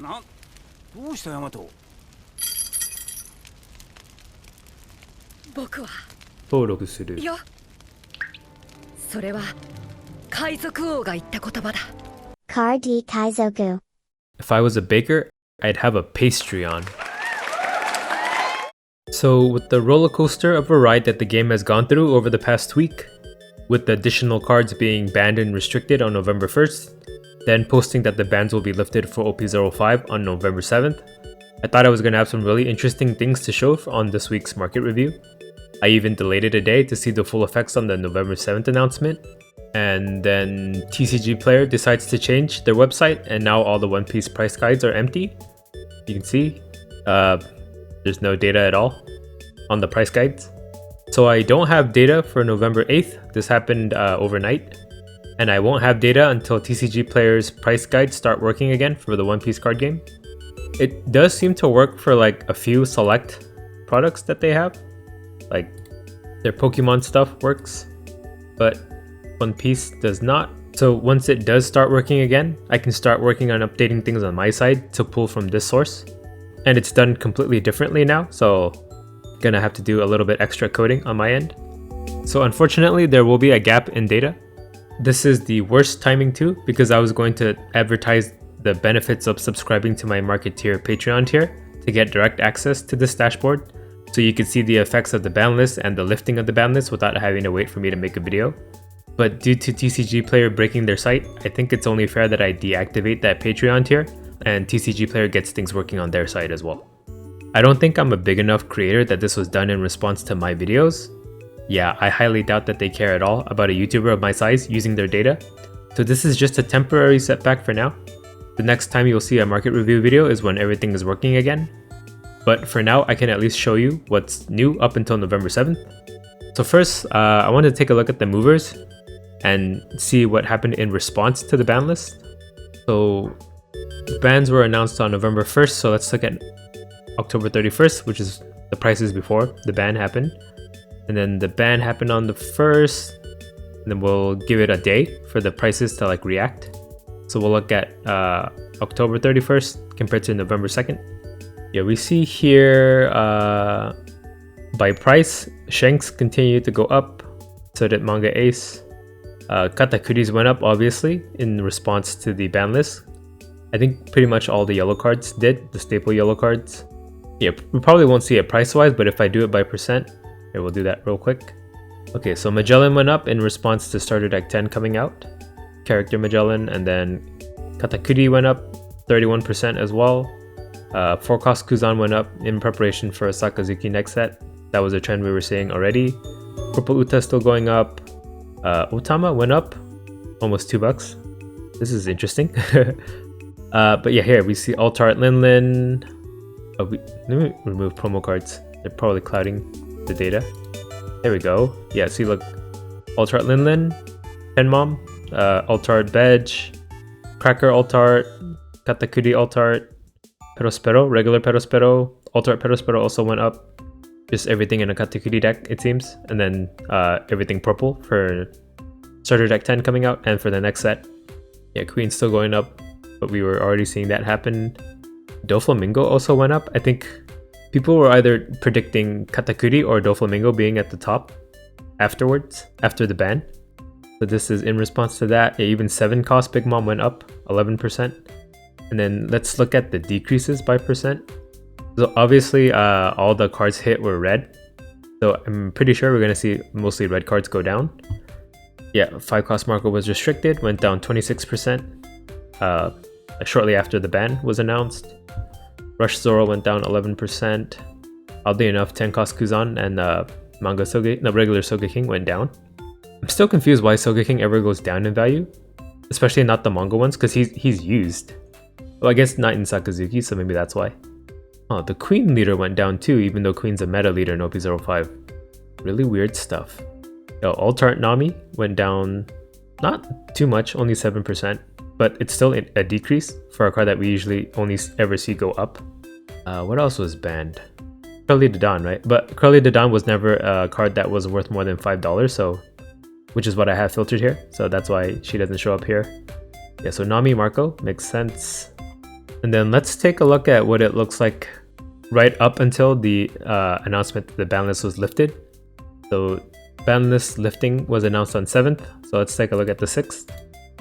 どうしたヤマト。僕は登録する。いや、それは海賊王が言った言葉だ。 Car D Kaizoku. If I was a baker, I'd have a pastry on. So with the roller coaster of a ride that the game has gone through over the past week, with the additional cards being banned and restricted on November 1st, then posting that the bans will be lifted for OP05 on November 7th, I thought I was going to have some really interesting things to show on this week's market review. I even delayed it a day to see the full effects on the November 7th announcement, and then TCGPlayer decides to change their website, and now all the One Piece price guides are empty. You can see there's no data at all on the price guides. So I don't have data for November 8th. This happened overnight. And I won't have data until TCGPlayer's price guides start working again for the One Piece card game. It does seem to work for like a few select products that they have. Like their Pokemon stuff works, but One Piece does not. So once it does start working again, I can start working on updating things on my side to pull from this source. And it's done completely differently now, so gonna have to do a little bit extra coding on my end. So unfortunately, there will be a gap in data. This is the worst timing too, because I was going to advertise the benefits of subscribing to my market tier Patreon tier to get direct access to this dashboard, so you could see the effects of the ban list and the lifting of the ban list without having to wait for me to make a video. But due to TCGPlayer breaking their site, I think it's only fair that I deactivate that Patreon tier and TCGPlayer gets things working on their side as well. I don't think I'm a big enough creator that this was done in response to my videos. Yeah, I highly doubt that they care at all about a YouTuber of my size using their data. So this is just a temporary setback for now. The next time you'll see a market review video is when everything is working again. But for now, I can at least show you what's new up until November 7th. So first, I wanted to take a look at the movers and see what happened in response to the ban list. So the bans were announced on November 1st, so let's look at October 31st, which is the prices before the ban happened. And then the ban happened on the 1st, and then we'll give it a day for the prices to like react. So we'll look at October 31st compared to November 2nd. Yeah, we see here by price, Shanks continued to go up, so did Manga Ace. Katakuris went up obviously in response to the ban list. I think pretty much all the yellow cards did, the staple yellow cards. Yeah, we probably won't see it price-wise, but if I do it by percent, here, we'll do that real quick. Okay, so Magellan went up in response to Starter Deck 10 coming out. Character Magellan, and then Katakuri went up 31% as well. 4-cost Kuzan went up in preparation for a Sakazuki next set. That was a trend we were seeing already. Purple Uta still going up. Otama went up almost $2. This is interesting. But yeah, here we see Altart Linlin. Let me remove promo cards. They're probably clouding the data. There we go. Yeah, see, look, Altart Linlin, Tenmom, Altart Bedge, Cracker Altart, Katakuri Altart, Perospero, regular Perospero, Altart Perospero also went up. Just everything in a Katakuri deck, it seems. And then everything purple for Starter Deck 10 coming out, and for the next set. Yeah, Queen's still going up, but we were already seeing that happen. Doflamingo also went up. I think people were either predicting Katakuri or Doflamingo being at the top afterwards, after the ban. So this is in response to that. Yeah, even 7-cost Big Mom went up 11%. And then let's look at the decreases by percent. So obviously all the cards hit were red. So I'm pretty sure we're going to see mostly red cards go down. Yeah, 5-cost Marco was restricted, went down 26% shortly after the ban was announced. Rush Zoro went down 11%. Oddly enough, 10-cost Kuzan and regular Sogeking went down. I'm still confused why Sogeking ever goes down in value, especially not the manga ones, because he's used. Well, I guess not in Sakazuki, so maybe that's why. Oh, the Queen leader went down too, even though Queen's a meta leader in OP05. Really weird stuff. Yo, Altart Nami went down not too much, only 7%, but it's still a decrease for a card that we usually only ever see go up. What else was banned? Curly Dadan, right? But Curly Dadan was never a card that was worth more than $5, so which is what I have filtered here, so that's why she doesn't show up here. Yeah, so Nami Marco makes sense. And then let's take a look at what it looks like right up until the announcement that the ban list was lifted. So ban list lifting was announced on 7th. So let's take a look at the 6th,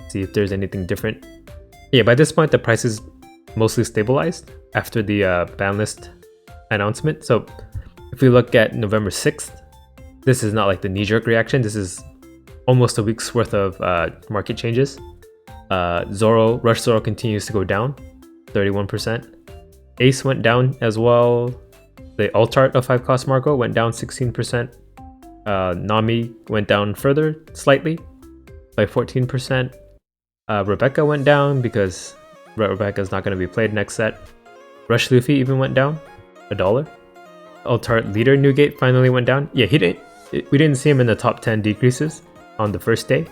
see if there's anything different. Yeah, by this point the price is mostly stabilized after the ban list announcement. So if we look at November 6th, this is not like the knee-jerk reaction. This is almost a week's worth of market changes. Rush Zoro continues to go down 31%. Ace went down as well. The Altart of 5 cost Marco went down 16%. Nami went down further slightly by 14%. Rebecca went down because Rebecca is not going to be played next set. Rush Luffy even went down $1. Altart leader Newgate finally went down. Yeah, we didn't see him in the top 10 decreases on the first day,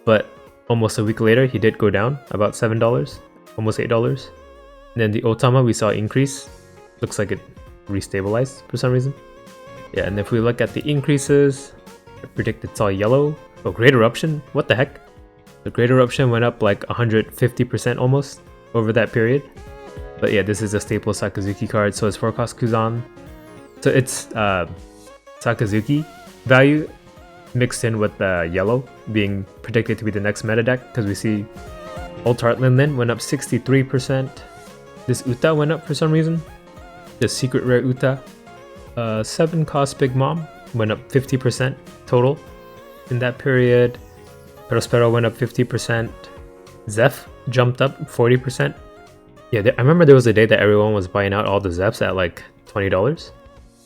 but almost a week later he did go down about $7, almost $8. And then the Otama we saw increase. Looks like it restabilized for some reason. Yeah, and if we look at the increases, I predict it's all yellow. Oh, Great Eruption, what the heck? The Great Eruption went up like 150% almost over that period. But yeah, this is a staple Sakazuki card, so it's 4 cost Kuzan. So it's Sakazuki value mixed in with the yellow being predicted to be the next meta deck, because we see Altart Lin went up 63%. This Uta went up for some reason. The secret rare Uta, 7 cost Big Mom went up 50% total in that period. Prospero went up 50%. Zeph jumped up 40%. Yeah, I remember there was a day that everyone was buying out all the Zephs at like $20.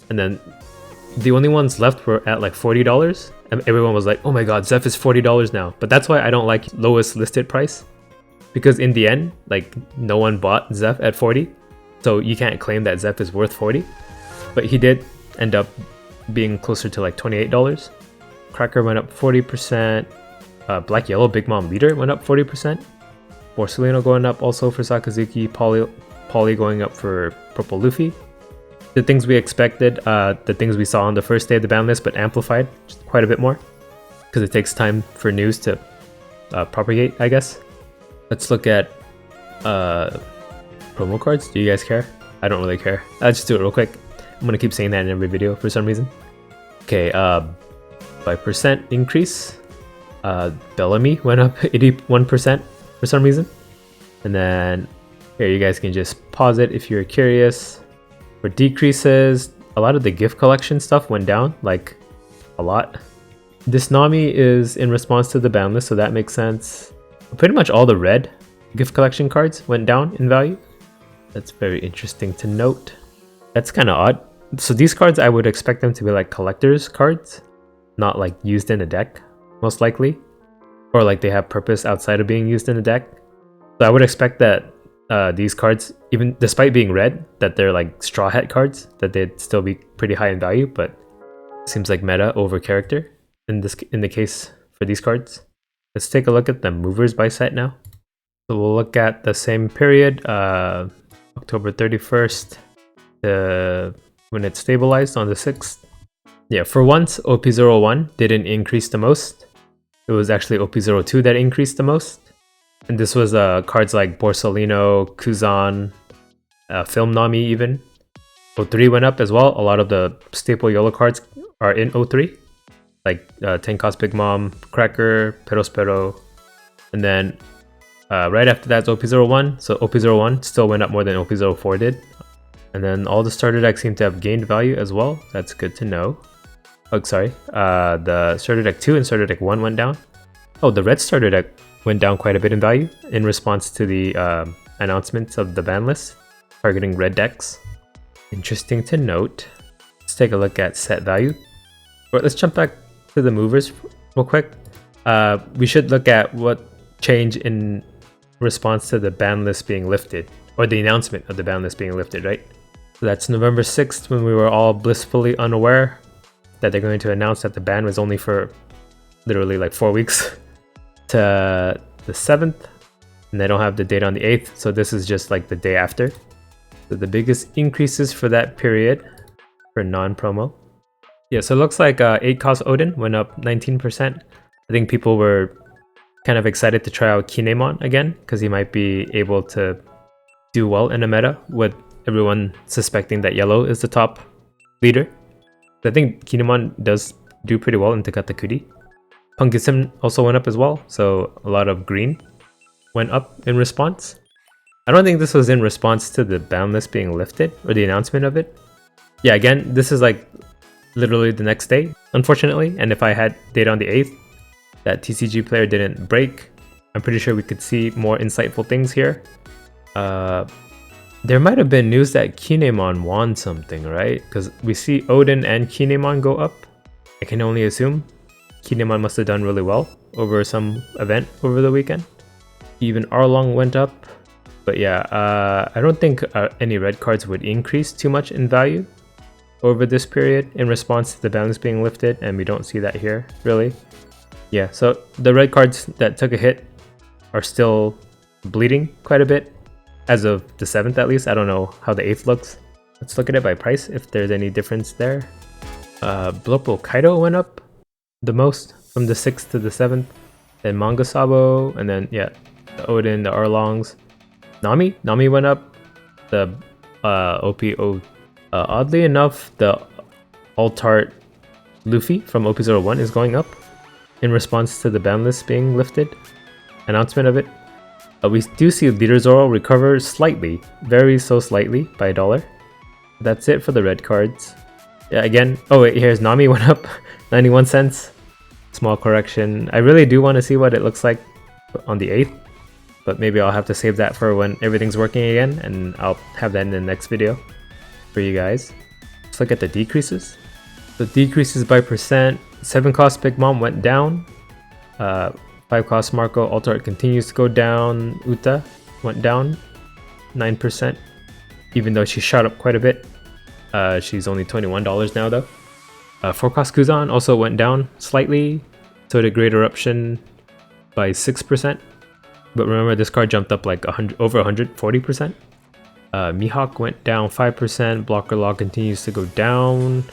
And then the only ones left were at like $40. And everyone was like, oh my god, Zeph is $40 now. But that's why I don't like lowest listed price. Because in the end, like, no one bought Zeph at 40. So you can't claim that Zeph is worth 40. But he did end up being closer to like $28. Cracker went up 40%. Black Yellow Big Mom Leader went up 40%. Borsellino going up also for Sakazuki. Poly going up for Purple Luffy. The things we expected, the things we saw on the first day of the ban list, but amplified just quite a bit more. Because it takes time for news to propagate, I guess. Let's look at promo cards. Do you guys care? I don't really care. I'll just do it real quick. I'm going to keep saying that in every video for some reason. Okay, by percent increase, Bellamy went up 81% for some reason. And then here, you guys can just pause it if you're curious. For decreases, a lot of the gift collection stuff went down, like a lot. This Nami is in response to the ban list, so that makes sense. Pretty much all the red gift collection cards went down in value. That's very interesting to note. That's kind of odd. So these cards, I would expect them to be like collector's cards, not like used in a deck, most likely. Or like they have purpose outside of being used in a deck. So I would expect that these cards, even despite being red, that they're like Straw Hat cards, that they'd still be pretty high in value, but seems like meta over character in the case for these cards. Let's take a look at the movers by set now. So we'll look at the same period, October 31st to when it stabilized on the 6th. Yeah, for once, OP01 didn't increase the most. It was actually OP02 that increased the most. And this was cards like Borsellino, Kuzan, Film Nami even. 03 went up as well. A lot of the staple yellow cards are in 03. Like 10 cost Big Mom, Cracker, Perospero. And then right after that's OP01. So OP01 still went up more than OP04 did. And then all the starter decks seem to have gained value as well. That's good to know. Oh, sorry. The starter deck 2 and starter deck 1 went down. Oh, the red starter deck went down quite a bit in value in response to the announcements of the ban list targeting red decks. Interesting to note. Let's take a look at set value. Or let's jump back to the movers real quick. We should look at what changed in response to the ban list being lifted, or the announcement of the ban list being lifted, right? So that's November 6th, when we were all blissfully unaware that they're going to announce that the ban was only for literally like 4 weeks, to the 7th, and they don't have the date on the 8th, so this is just like the day after. So the biggest increases for that period for non-promo. Yeah, so it looks like 8 cost Odin went up 19%. I think people were kind of excited to try out Kinemon again, because he might be able to do well in a meta with everyone suspecting that yellow is the top leader. I think Kinemon does do pretty well in Katakuri. Sim also went up as well, so a lot of green went up in response. I don't think this was in response to the ban list being lifted or the announcement of it. Yeah, again, this is like literally the next day, unfortunately, and if I had data on the 8th that TCG player didn't break, I'm pretty sure we could see more insightful things here. There might have been news that Kinemon won something, right? Because we see Odin and Kinemon go up. I can only assume Kinemon must have done really well over some event over the weekend. Even Arlong went up. But yeah, I don't think any red cards would increase too much in value over this period in response to the balance being lifted, and we don't see that here, really. Yeah, so the red cards that took a hit are still bleeding quite a bit, as of the 7th at least. I don't know how the 8th looks. Let's look at it by price, if there's any difference there. Bloppo Kaido went up the most from the 6th to the 7th, then Manga Sabo, and then yeah, the Odin, the Arlongs. Nami went up, the OPO. Oddly enough, the Altart Luffy from OP01 is going up in response to the ban list being lifted, announcement of it. We do see Leader Zoro recover slightly, very so slightly, by $1. That's it for the red cards. Yeah, again, oh wait, here's Nami went up 91 cents. Small correction. I really do want to see what it looks like on the 8th, but maybe I'll have to save that for when everything's working again, and I'll have that in the next video for you guys. Let's look at the decreases. The decreases by percent. 7 cost Big Mom went down. 5 cost Marco Altart continues to go down. Uta went down 9%, even though she shot up quite a bit. She's only $21 now though. 4 cost Kuzan also went down slightly. So did Great Eruption by 6%. But remember, this card jumped up like over 140%. Mihawk went down 5%. Blocker Law continues to go down.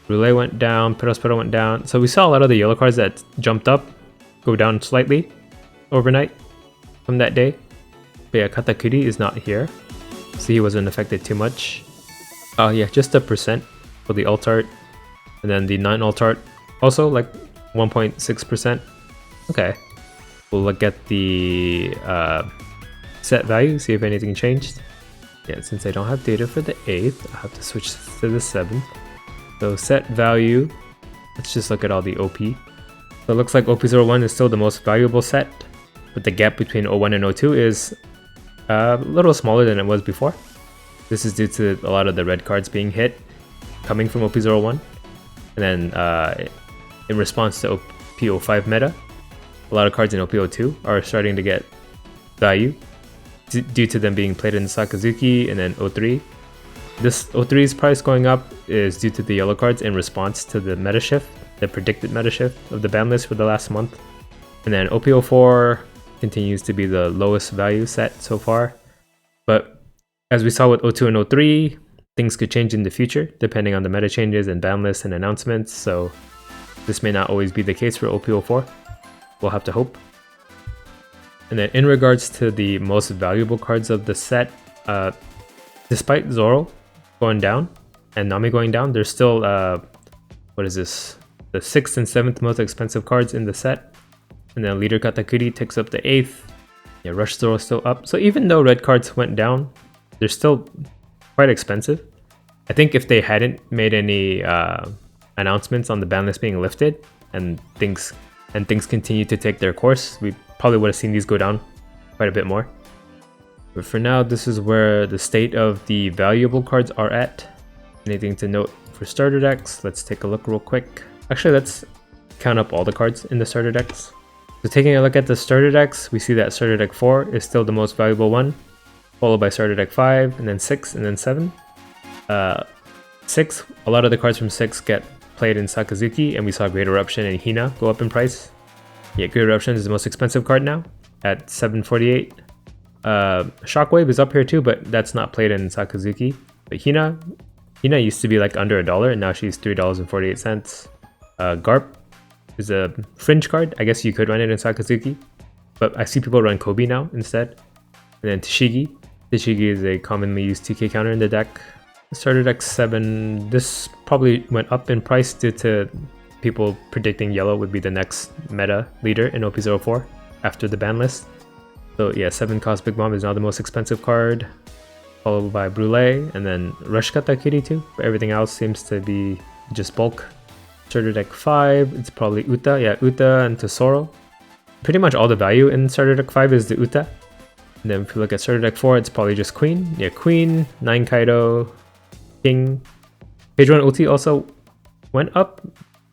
Relay went down. Perospero went down. So we saw a lot of the yellow cards that jumped up go down slightly overnight from that day. But yeah, Katakuri is not here, so he wasn't affected too much. Yeah, just a percent for the Altart. And then the non-Altart also like 1.6%. Okay. We'll look at the set value, see if anything changed. Yeah, since I don't have data for the 8th, I'll have to switch to the 7th. So set value, let's just look at all the OP. So it looks like OP01 is still the most valuable set, but the gap between 01 and 02 is a little smaller than it was before. This is due to a lot of the red cards being hit, coming from OP01. And then in response to OP05 meta, a lot of cards in OP02 are starting to get value due to them being played in Sakazuki, and then 03. This 03's price going up is due to the yellow cards in response to the meta shift, the predicted meta shift of the ban list for the last month. And then OP04 continues to be the lowest value set so far. But as we saw with 02 and 03, things could change in the future depending on the meta changes and ban lists and announcements. So this may not always be the case for OP04. We'll have to hope. And then in regards to the most valuable cards of the set, despite Zoro going down and Nami going down, there's still, what is this? The 6th and 7th most expensive cards in the set. And then Leader Katakuri takes up the 8th. Yeah, Rush Zoro is still up. So even though red cards went down, they're still quite expensive. I think if they hadn't made any announcements on the ban list being lifted and things continue to take their course, we probably would have seen these go down quite a bit more. But for now, this is where the state of the valuable cards are at. Anything to note for starter decks? Let's take a look real quick. Actually, let's count up all the cards in the starter decks. So taking a look at the starter decks, we see that starter deck 4 is still the most valuable one, followed by starter deck 5, and then 6, and then 7. 6, a lot of the cards from 6 get played in Sakazuki, and we saw Great Eruption and Hina go up in price. Yeah, Great Eruption is the most expensive card now at $748. Shockwave is up here too, but that's not played in Sakazuki. But Hina used to be like under $1, and now she's $3.48. Garp is a fringe card. I guess you could run it in Sakazuki, but I see people run Kobe now instead. And then Tashigi TCG is a commonly used TK counter in the deck. Starter deck 7, this probably went up in price due to people predicting yellow would be the next meta leader in OP04 after the ban list. So yeah, 7 cost Big Mom is now the most expensive card, followed by Brûlé, and then Rush Katakiri too. But everything else seems to be just bulk. Starter deck 5, it's probably Uta. Yeah, Uta and Tesoro. Pretty much all the value in Starter deck 5 is the Uta. And then if you look at Starter deck 4, it's probably just Queen. Yeah, Queen, 9 Kaido, King. Page 1 ulti also went up,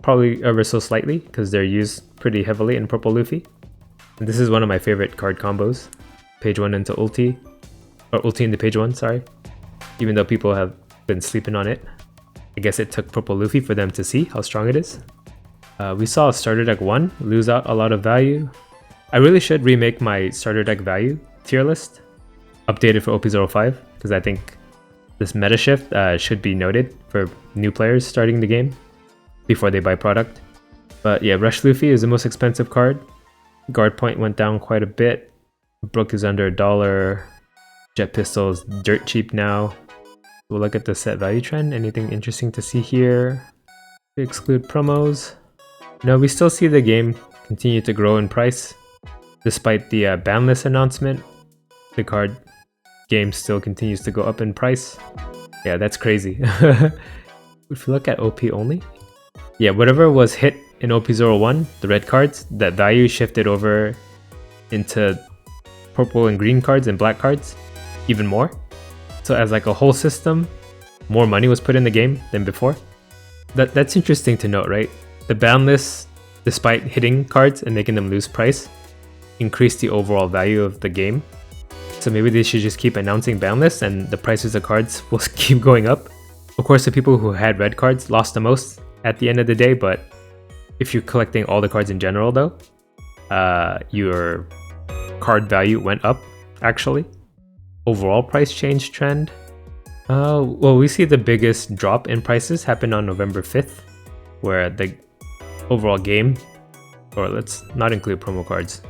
probably ever so slightly, because they're used pretty heavily in Purple Luffy. And this is one of my favorite card combos. Page 1 into ulti. Or ulti into page 1, sorry. Even though people have been sleeping on it. I guess it took Purple Luffy for them to see how strong it is. We saw Starter Deck 1 lose out a lot of value. I really should remake my Starter Deck value tier list. Updated for OP05, because I think this meta shift should be noted for new players starting the game before they buy product. But yeah, Rush Luffy is the most expensive card. Guard point went down quite a bit. Brook is under $1. Jet Pistol is dirt cheap now. We'll look at the set value trend. Anything interesting to see here? We exclude promos. No, we still see the game continue to grow in price. Despite the ban list announcement, the card game still continues to go up in price. Yeah, that's crazy. If you look at OP only, yeah, whatever was hit in OP01, the red cards, that value shifted over into purple and green cards and black cards even more. So as like a whole system, more money was put in the game than before. That's interesting to note, right? The ban list, despite hitting cards and making them lose price, increased the overall value of the game. So maybe they should just keep announcing ban lists and the prices of cards will keep going up. Of course, the people who had red cards lost the most at the end of the day, but if you're collecting all the cards in general though, your card value went up actually. Overall price change trend. Well, we see the biggest drop in prices happen on November 5th, where the overall game, or let's not include promo cards.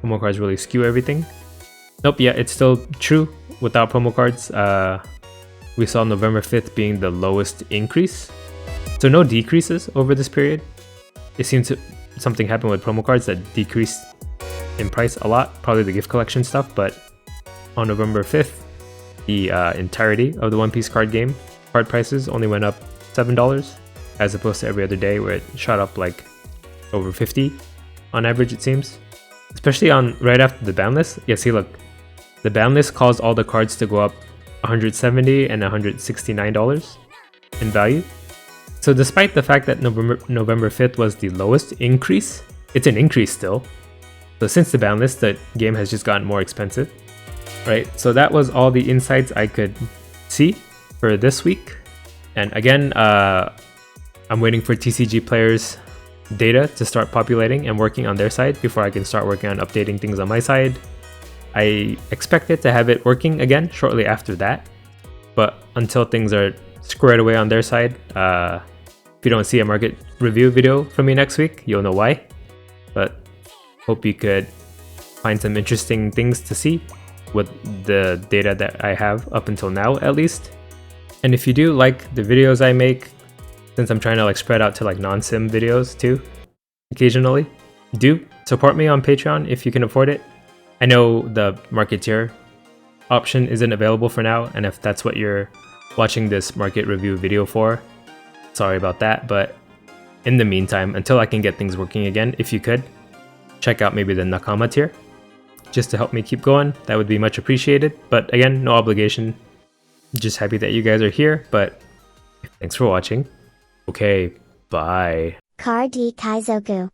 Promo cards really skew everything. Nope, yeah, it's still true without promo cards. We saw November 5th being the lowest increase. So no decreases over this period. It seems something happened with promo cards that decreased in price a lot, probably the gift collection stuff, but on November 5th, the entirety of the One Piece card game, card prices only went up $7, as opposed to every other day where it shot up like over 50 on average, it seems. Especially on right after the ban list. Yeah, see, look, the ban list caused all the cards to go up $170 and $169 in value. So despite the fact that November 5th was the lowest increase, it's an increase still. So since the ban list, the game has just gotten more expensive. Right, so that was all the insights I could see for this week. And again, I'm waiting for TCGPlayer's data to start populating and working on their side before I can start working on updating things on my side. I expect it to have it working again shortly after that. But until things are squared away on their side, if you don't see a market review video from me next week, you'll know why. But hope you could find some interesting things to see with the data that I have up until now, at least. And if you do like the videos I make, since I'm trying to like spread out to like non-sim videos too, occasionally, do support me on Patreon if you can afford it. I know the market tier option isn't available for now, and if that's what you're watching this market review video for, sorry about that. But in the meantime, until I can get things working again, if you could, check out maybe the Nakama tier, just to help me keep going. That would be much appreciated. But again, no obligation. Just happy that you guys are here. But thanks for watching. Okay, bye. Card D Kaizoku.